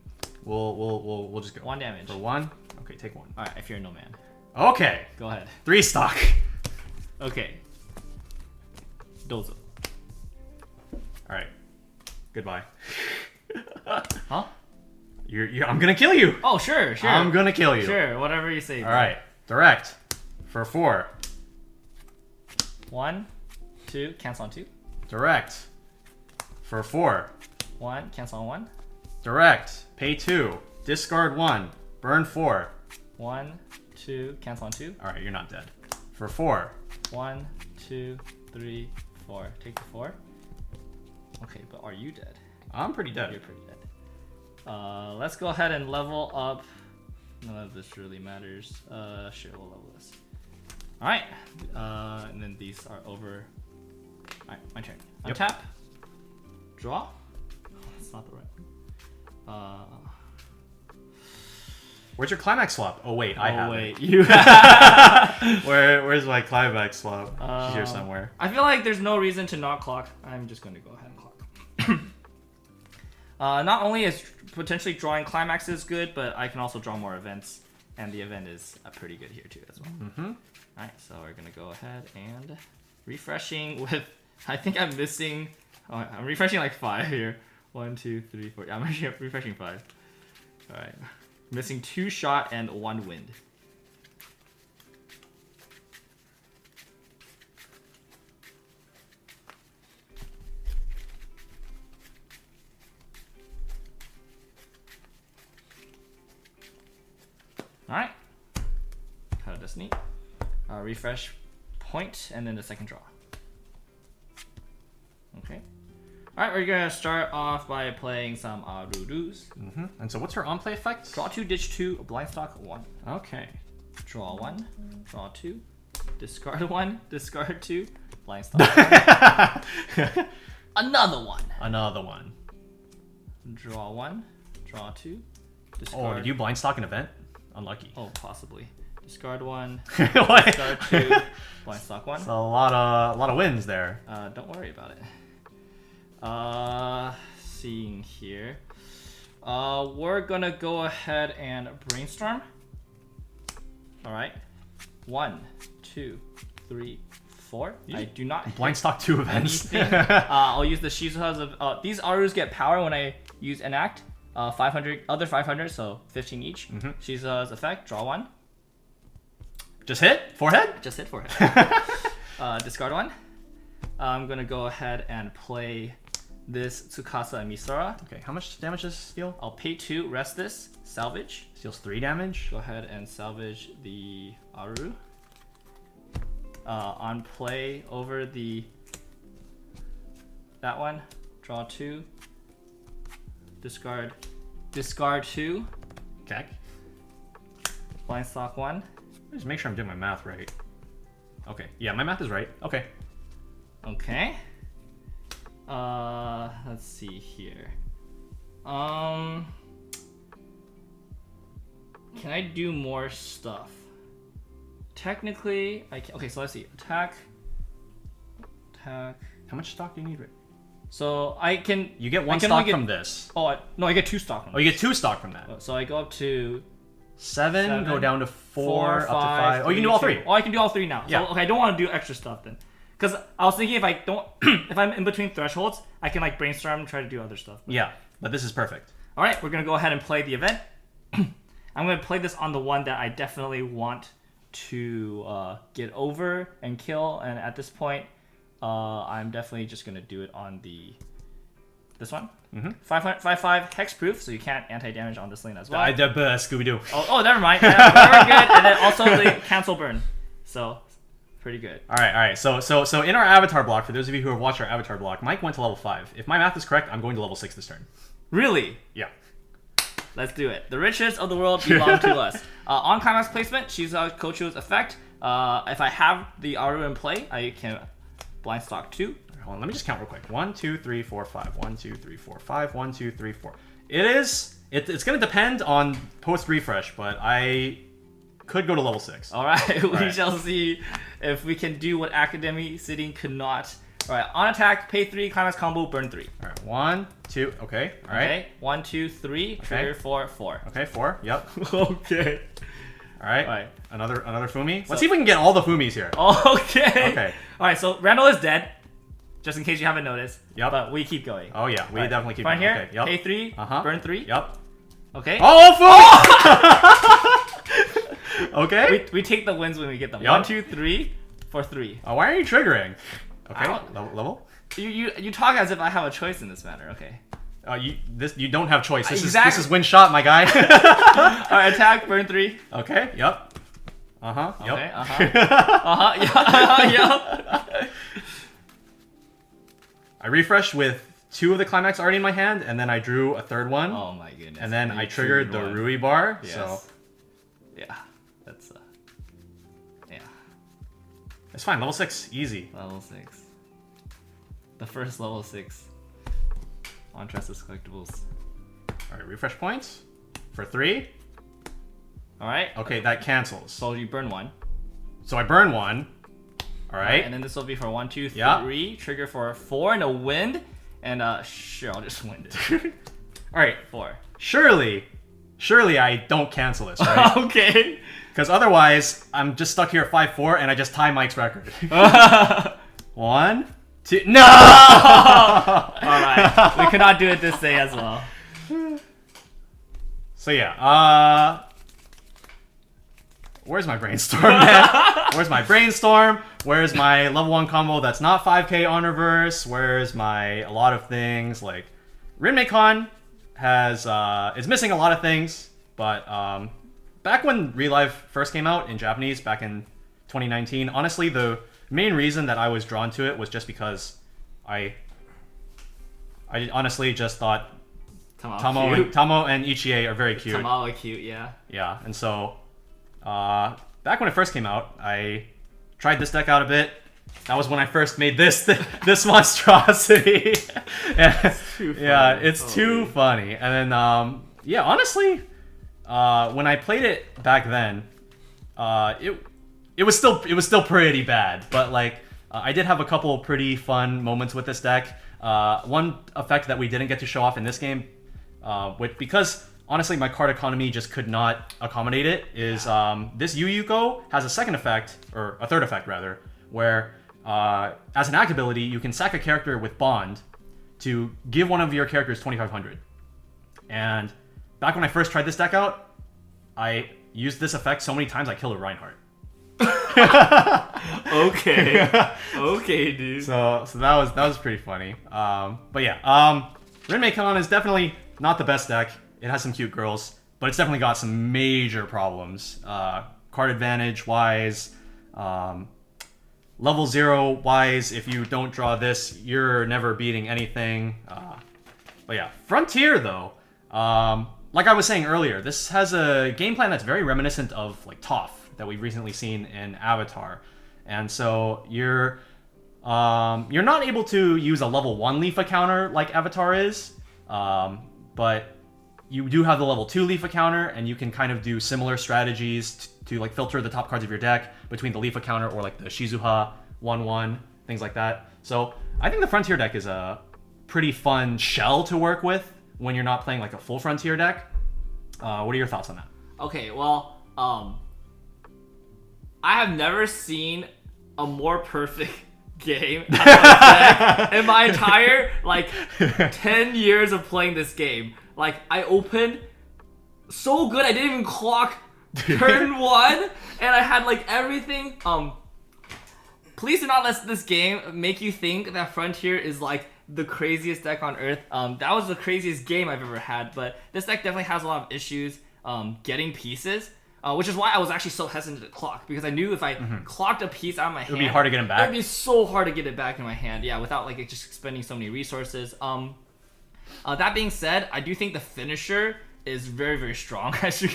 We'll just go 1 damage for 1. Okay, take 1. All right, if you're no man. Okay. Go ahead. 3 stock. Okay. Dozo. All right. Goodbye. Huh? I'm gonna kill you. Oh, sure. I'm gonna kill you. Sure, whatever you say. All right. Direct for 4. 1, 2, cancel on 2. Direct for 4. 1, cancel on 1. Direct. Pay 2. Discard 1. Burn 4. 1, 2, cancel on 2. All right, you're not dead. For 4. 1, 2, 3, 4. Take the 4. Okay, but are you dead? I'm pretty dead. You're pretty dead. Let's go ahead and level up. None of this really matters. Sure, we'll level this. All right, and then these are over. All right, my turn. Yep. Untap. Draw. That's not the right one. Where's your climax swap? Oh wait, I have wait, it. you. Where's my climax swap? She's here somewhere. I feel like there's no reason to not clock. I'm just going to go ahead and clock. Not only is potentially drawing climaxes good, but I can also draw more events, and the event is pretty good here too as well. Mm-hmm. Alright, so we're gonna go ahead and refreshing with. I think I'm missing. Oh, I'm refreshing like 5 here. 1, 2, 3, 4. Yeah, I'm actually refreshing 5. Alright, missing 2 shot and 1 wind. Alright. Card of Destiny. Refresh point, and then the second draw. Okay. Alright, we're gonna start off by playing some Arurus. Mm-hmm. And so what's her on-play effect? Draw 2, ditch 2, blind stock 1. Okay. Draw 1, draw 2, discard 1, discard 2, blind stock 1. Another 1. Another one. Draw 1, draw 2, discard. Oh, did you blind stock an event? Unlucky. Oh, possibly. Discard 1, What? discard 2, blind stock 1. It's a lot of wins there. Don't worry about it. Seeing here. We're gonna go ahead and brainstorm. Alright. 1, 2, 3, 4. I do not Blind stock 2 events. I'll use the Shizukatz. These Arus get power when I use enact. 500, other 500, so 15 each. Mm-hmm. Shizukatz effect, draw 1. Just hit? Forehead? Just hit forehead. Discard 1. I'm gonna go ahead and play this Tsukasa and Misara. Okay, how much damage does steal? I'll pay 2, rest this, salvage. Steals 3 damage. Go ahead and salvage the Aru. On play over that one, draw 2, discard 2, Okay. blind stock 1. Just make sure I'm doing my math right. Okay, yeah, my math is right. Okay. Okay. Let's see here. Can I do more stuff? Technically, I can. Okay, so let's see. Attack. How much stock do you need? So I can. You get 1 I can stock only get, from this. Oh no, I get 2 stock. From Oh, you get 2 stock from that. So I go up to 7, go down to 4, up to 5. 5. Oh, you can do all 3. Oh, I can do all 3 now. Yeah. So, okay, I don't want to do extra stuff then, because I was thinking if I don't, if I'm in between thresholds, I can like brainstorm and try to do other stuff. Yeah, but this is perfect. All right, we're gonna go ahead and play the event. I'm gonna play this on the one that I definitely want to get over and kill, and at this point, I'm definitely just gonna do it on this one. Mm-hmm. 5/5 hexproof, so you can't anti-damage on this lane as well. Scooby-Doo. Oh, never mind. Yeah, very good. And then also the cancel burn, so pretty good. All right. So in our avatar block, for those of you who have watched our avatar block, Mike went to level 5. If my math is correct, I'm going to level 6 this turn. Really? Yeah. Let's do it. The riches of the world belong to us. On climax placement, Shizukatz's effect. If I have the Aru in play, I can blind stock 2. Hold on, let me just count real quick. 1, 2, 3, 4, 5. 1, 2, 3, 4, 5. 1, 2, 3, 4. It's going to depend on post refresh, but I could go to level 6. All right, we shall see if we can do what Academy Sitting could not. All right, on attack, pay 3, climax combo, burn 3. All right, 1, 2, okay. All right. Okay, 1, 2, 3, trigger 4, 4. Okay, 4, yep. Okay. All right. All right. Another Fumi. Let's see if we can get all the Fumis here. Okay. Okay. All right, so Randall is dead, just in case you haven't noticed. Yep. But we keep going. Oh yeah, we definitely keep going. going. Here, Okay, yep. pay 3, burn 3. Yep. Okay. Oh, Fumi! Okay. We take the wins when we get them. Yep. 1, 2, 3 for 3. Oh, why are you triggering? I Okay. don't- Level. You talk as if I have a choice in this matter. Okay. You don't have choice. This Exactly. is win shot, my guy. All right, attack, burn 3. Okay. Yep. Yep. Okay. Yeah. I refreshed with 2 of the climax already in my hand, and then I drew a 3rd one. Oh my goodness. And then I triggered the one. Rui bar. Yes. So Yeah. That's yeah. it's fine. Level 6, easy. Level 6. The first level 6 on Tressa's Collectibles. All right, refresh points for 3. All right. Okay, that cancels. So you burn 1. So I burn 1. All right. And then this will be for 1, 2, 3. Yeah. Trigger for 4 and a wind. And sure, I'll just wind it. All right. 4. Surely I don't cancel this, right? Okay. Because otherwise, I'm just stuck here at 5-4, and I just tie Mike's record. 1, 2. No! Alright. We cannot do it this day as well. So yeah, where's my brainstorm, man? Where's my brainstorm? Where's my level 1 combo that's not 5k on reverse? Where's my a lot of things? Like, Rinmeikan is missing a lot of things, but back when Relive first came out in Japanese, back in 2019, honestly, the main reason that I was drawn to it was just because I honestly just thought Tamo and Ichie are very cute. Tamo are cute, yeah. Yeah, and so back when it first came out, I tried this deck out a bit. That was when I first made this monstrosity. It's too funny. And then yeah, honestly, when I played it back then, it was still pretty bad. But like, I did have a couple pretty fun moments with this deck. One effect that we didn't get to show off in this game, because honestly my card economy just could not accommodate it, is this Yuyuko has a second effect, or a third effect rather, where as an act ability you can sack a character with Bond to give one of your characters 2500. And back when I first tried this deck out, I used this effect so many times I killed a Reinhardt. Okay, dude. So that was pretty funny. But yeah, Rinmeikan is definitely not the best deck. It has some cute girls, but it's definitely got some major problems. Card advantage wise, level 0 wise, if you don't draw this, you're never beating anything. But yeah, Frontier though, like I was saying earlier, this has a game plan that's very reminiscent of like Toph that we've recently seen in Avatar. And so you're not able to use a level 1 Leafa counter like Avatar is, but you do have the level 2 Leafa counter, and you can kind of do similar strategies to like filter the top cards of your deck between the Leafa counter or like the Shizuha 1/1, things like that. So I think the Frontier deck is a pretty fun shell to work with when you're not playing like a full Frontier deck. What are your thoughts on that? Okay, well, I have never seen a more perfect game in my entire like 10 years of playing this game. Like, I opened so good, I didn't even clock turn 1, and I had like everything. Please do not let this game make you think that Frontier is like the craziest deck on earth. That was the craziest game I've ever had, but this deck definitely has a lot of issues getting pieces. Which is why I was actually so hesitant to clock, because I knew if I clocked a piece out of my hand, it would be hard to get him back. It would be so hard to get it back in my hand, yeah, without like just spending so many resources. That being said, I do think the finisher is very, very strong. As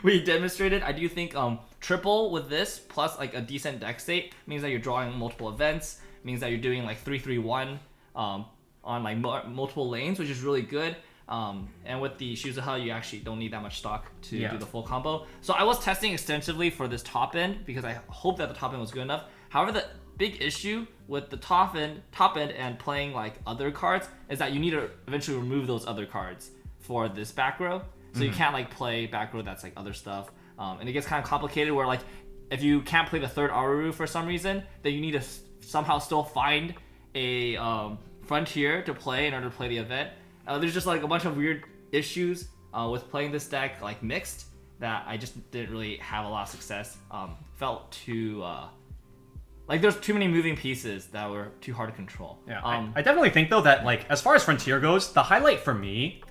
we demonstrated, I do think triple with this plus like a decent deck state means that you're drawing multiple events, means that you're doing like 3-3-1 on like multiple lanes, which is really good. And with the Shizukatz, you actually don't need that much stock to do the full combo. So I was testing extensively for this top end because I hope that the top end was good enough. However, the big issue with the top end and playing like other cards is that you need to eventually remove those other cards for this back row. So you can't like play back row that's like other stuff. And it gets kind of complicated where like if you can't play the third Aru for some reason, then you need to somehow still find a Frontier to play in order to play the event. There's just like a bunch of weird issues with playing this deck like mixed that I just didn't really have a lot of success. Felt too like there's too many moving pieces that were too hard to control. Yeah, I definitely think though that like as far as Frontier goes, the highlight for me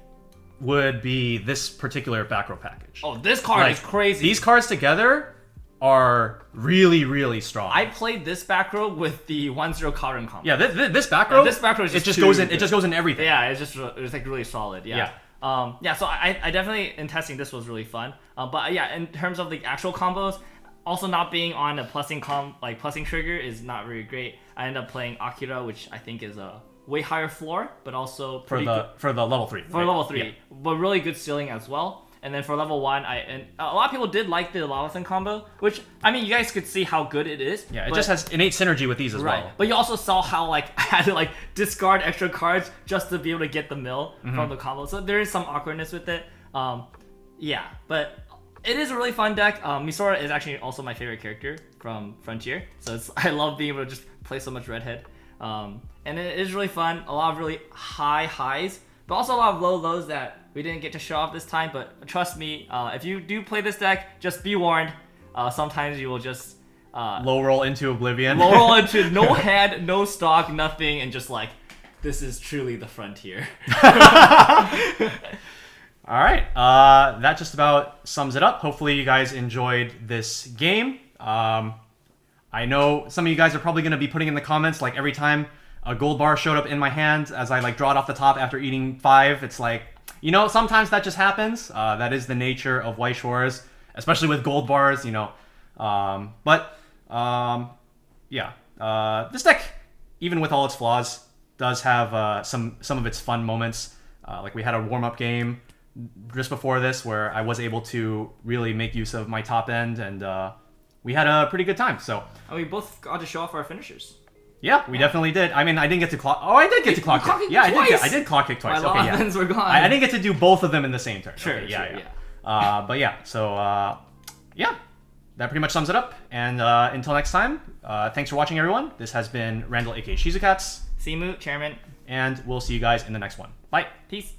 would be this particular back row package. Oh, this card is crazy. These cards together are really, really strong. I played this back row with the 1-0 Karen combo. Yeah, this back row. This back row is just it just goes in everything. Yeah, it's like really solid. Yeah. So I definitely in testing this was really fun. But yeah, in terms of the actual combos, also not being on a plussing trigger is not very great. I ended up playing Akira, which I think is a way higher floor, but also for the level 3. For level 3, but really good ceiling as well. And then for level 1, and a lot of people did like the Lawson combo, which, I mean, you guys could see how good it is. Yeah, it just has innate synergy with these as well. But you also saw how, like, I had to, like, discard extra cards just to be able to get the mill from the combo. So there is some awkwardness with it. Yeah, but it is a really fun deck. Misora is actually also my favorite character from Frontier. So I love being able to just play so much Redhead. And it is really fun. A lot of really high highs, but also a lot of low lows that we didn't get to show off this time. But trust me, if you do play this deck, just be warned. Sometimes you will just low roll into oblivion. Low roll into no hand, no stock, nothing, and just like, this is truly the Frontier. All right, that just about sums it up. Hopefully you guys enjoyed this game. I know some of you guys are probably going to be putting in the comments, like every time a gold bar showed up in my hand as I like draw it off the top after eating 5, it's like, you know, sometimes that just happens. That is the nature of Weiss Schwarz, especially with gold bars, you know. This deck, even with all its flaws, does have some of its fun moments. Like we had a warm-up game just before this where I was able to really make use of my top end, and we had a pretty good time. So we both got to show off our finishers. Yeah, we definitely did. I mean, I didn't get to clock. Oh, I did get to clock kick. Yeah, I did clock kick twice. My lawns were gone. I didn't get to do both of them in the same turn. Sure, okay, yeah. But yeah, so that pretty much sums it up. And until next time, thanks for watching, everyone. This has been Randall, aka Shizukatz. Simu, Chairman. And we'll see you guys in the next one. Bye. Peace.